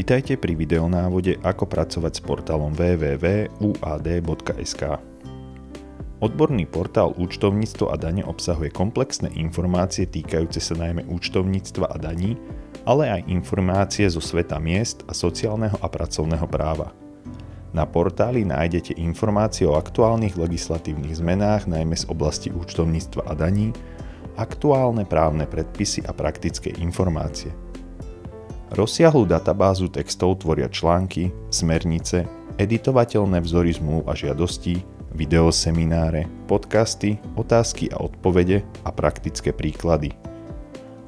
Vitajte pri videonávode Ako pracovať s portálom www.uad.sk. Odborný portál účtovníctvo a dane obsahuje komplexné informácie týkajúce sa najmä účtovníctva a daní, ale aj informácie zo sveta miest a sociálneho a pracovného práva. Na portáli nájdete informácie o aktuálnych legislatívnych zmenách najmä z oblasti účtovníctva a daní, aktuálne právne predpisy a praktické informácie. Rozsiahlu databázu textov tvoria články, smernice, editovateľné vzory zmluv a žiadostí, videosemináre, podcasty, otázky a odpovede a praktické príklady.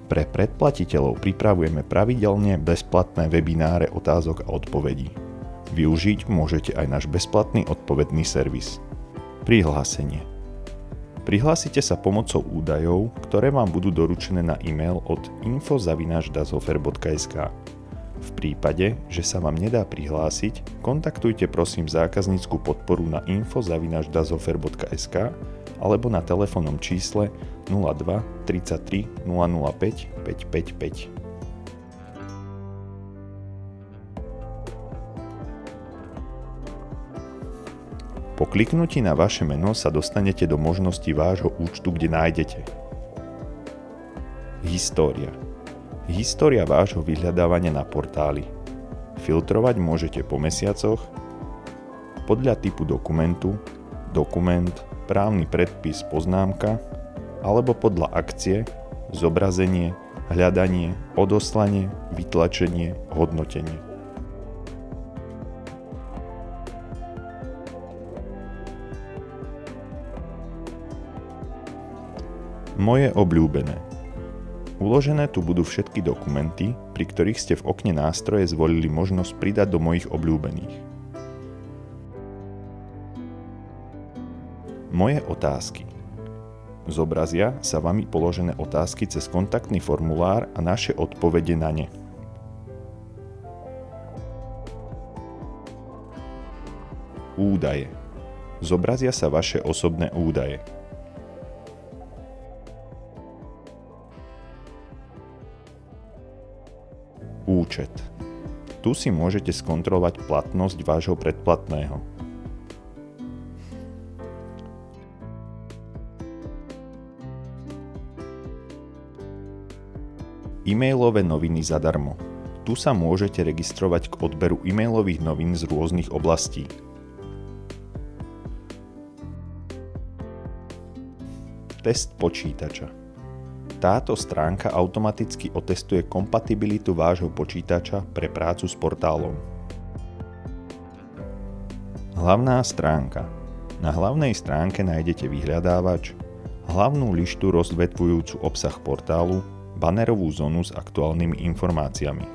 Pre predplatiteľov pripravujeme pravidelne bezplatné webináre otázok a odpovedí. Využiť môžete aj náš bezplatný odpovedný servis. Prihlásenie. Prihlásite sa pomocou údajov, ktoré vám budú doručené na e-mail od info@dashofer.sk. V prípade, že sa vám nedá prihlásiť, kontaktujte prosím zákaznícku podporu na info@dashofer.sk alebo na telefónnom čísle 02 33 005 555. Po kliknutí na vaše meno sa dostanete do možnosti vášho účtu, kde nájdete História. História vášho vyhľadávania na portáli. Filtrovať môžete po mesiacoch, podľa typu dokumentu, dokument, právny predpis, poznámka, alebo podľa akcie, zobrazenie, hľadanie, odoslanie, vytlačenie, hodnotenie. Moje obľúbené. Uložené tu budú všetky dokumenty, pri ktorých ste v okne nástroje zvolili možnosť pridať do mojich obľúbených. Moje otázky. Zobrazia sa vami položené otázky cez kontaktný formulár a naše odpovede na ne. Údaje. Zobrazia sa vaše osobné údaje. Účet. Tu si môžete skontrolovať platnosť vášho predplatného. E-mailové noviny zadarmo. Tu sa môžete registrovať k odberu e-mailových novín z rôznych oblastí. Test počítača. Táto stránka automaticky otestuje kompatibilitu vášho počítača pre prácu s portálom. Hlavná stránka. Na hlavnej stránke nájdete vyhľadávač, hlavnú lištu rozvetvujúcu obsah portálu, banerovú zónu s aktuálnymi informáciami.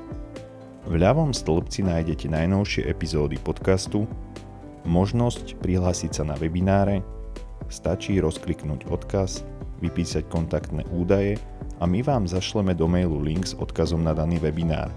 V ľavom stĺpci nájdete najnovšie epizódy podcastu, možnosť prihlásiť sa na webináre, stačí rozkliknúť odkaz, vypísať kontaktné údaje a my vám zašleme do mailu link s odkazom na daný webinár.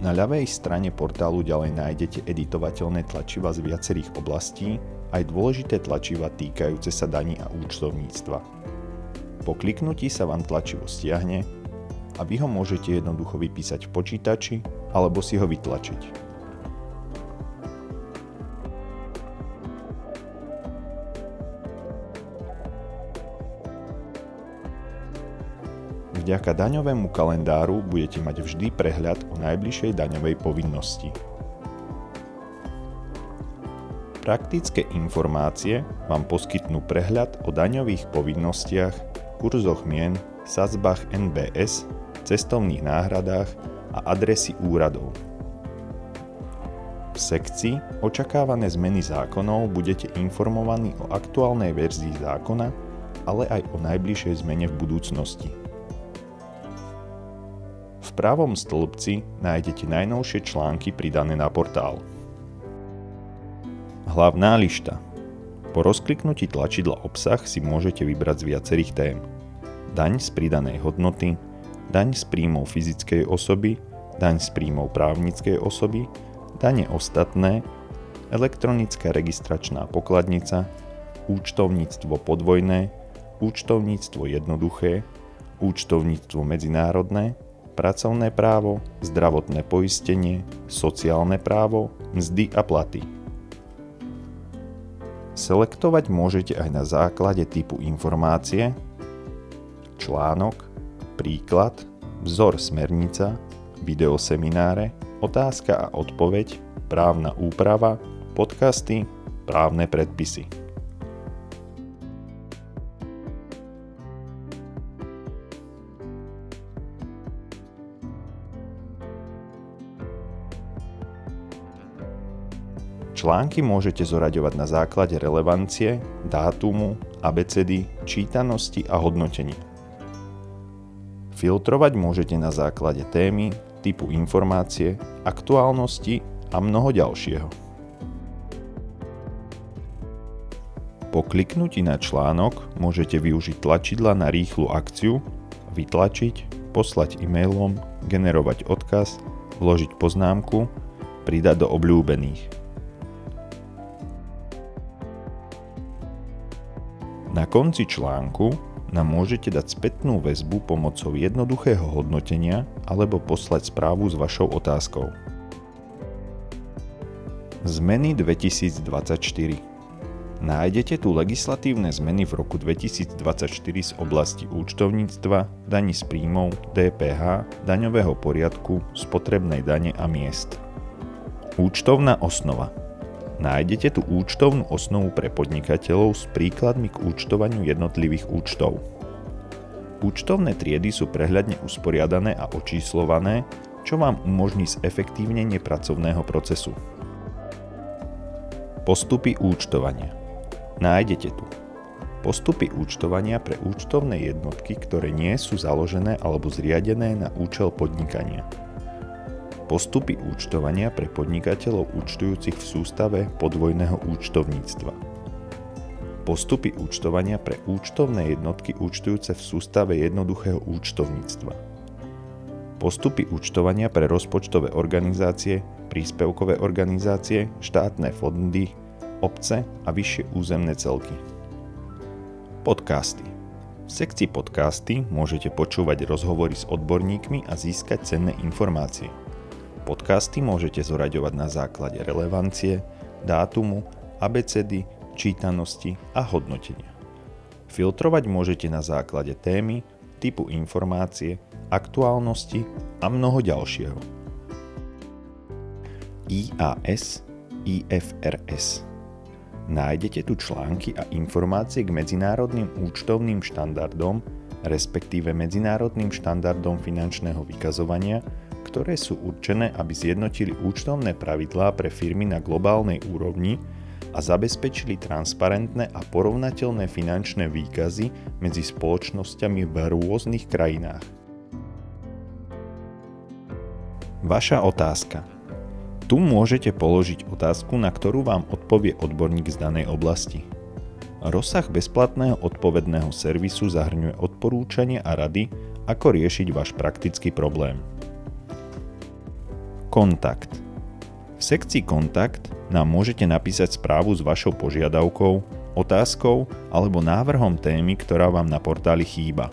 Na ľavej strane portálu ďalej nájdete editovateľné tlačiva z viacerých oblastí, aj dôležité tlačiva týkajúce sa daní a účtovníctva. Po kliknutí sa vám tlačivo stiahne a vy ho môžete jednoducho vypísať v počítači alebo si ho vytlačiť. Vďaka daňovému kalendáru budete mať vždy prehľad o najbližšej daňovej povinnosti. Praktické informácie vám poskytnú prehľad o daňových povinnostiach, kurzoch mien, sadzbách NBS, cestovných náhradách a adresy úradov. V sekcii Očakávané zmeny zákonov budete informovaní o aktuálnej verzii zákona, ale aj o najbližšej zmene v budúcnosti. V pravom stĺpci nájdete najnovšie články pridané na portál. Hlavná lišta. Po rozkliknutí tlačidla obsah si môžete vybrať z viacerých tém. Daň z pridanej hodnoty, daň z príjmov fyzickej osoby, daň z príjmov právnickej osoby, dane ostatné, elektronická registračná pokladnica, účtovníctvo podvojné, účtovníctvo jednoduché, účtovníctvo medzinárodné, pracovné právo, zdravotné poistenie, sociálne právo, mzdy a platy. Selektovať môžete aj na základe typu informácie, článok, príklad, vzor smernica, videosemináre, otázka a odpoveď, právna úprava, podcasty, právne predpisy. Články môžete zoraďovať na základe relevancie, dátumu, abecedy, čítanosti a hodnotenia. Filtrovať môžete na základe témy, typu informácie, aktuálnosti a mnoho ďalšieho. Po kliknutí na článok môžete využiť tlačidla na rýchlu akciu, vytlačiť, poslať e-mailom, generovať odkaz, vložiť poznámku, pridať do obľúbených. Na konci článku nám môžete dať spätnú väzbu pomocou jednoduchého hodnotenia alebo poslať správu s vašou otázkou. Zmeny 2024. Nájdete tu legislatívne zmeny v roku 2024 z oblasti účtovníctva, daní z príjmov, DPH, daňového poriadku, spotrebnej dane a miest. Účtovná osnova. Nájdete tu účtovnú osnovu pre podnikateľov s príkladmi k účtovaniu jednotlivých účtov. Účtovné triedy sú prehľadne usporiadané a očíslované, čo vám umožní zefektívnenie pracovného procesu. Postupy účtovania. Nájdete tu postupy účtovania pre účtovné jednotky, ktoré nie sú založené alebo zriadené na účel podnikania. Postupy účtovania pre podnikateľov účtujúcich v sústave podvojného účtovníctva. Postupy účtovania pre účtovné jednotky účtujúce v sústave jednoduchého účtovníctva. Postupy účtovania pre rozpočtové organizácie, príspevkové organizácie, štátne fondy, obce a vyššie územné celky. Podcasty. V sekcii podcasty môžete počúvať rozhovory s odborníkmi a získať cenné informácie. Podcasty môžete zoraďovať na základe relevancie, dátumu, abecedy, čítanosti a hodnotenia. Filtrovať môžete na základe témy, typu informácie, aktuálnosti a mnoho ďalšieho. IAS, IFRS. Nájdete tu články a informácie k medzinárodným účtovným štandardom, respektíve medzinárodným štandardom finančného vykazovania, ktoré sú určené, aby zjednotili účtovné pravidlá pre firmy na globálnej úrovni a zabezpečili transparentné a porovnateľné finančné výkazy medzi spoločnosťami v rôznych krajinách. Vaša otázka. Tu môžete položiť otázku, na ktorú vám odpovie odborník z danej oblasti. Rozsah bezplatného odpovedného servisu zahŕňuje odporúčania a rady, ako riešiť váš praktický problém. Kontakt. V sekcii Kontakt nám môžete napísať správu s vašou požiadavkou, otázkou alebo návrhom témy, ktorá vám na portáli chýba.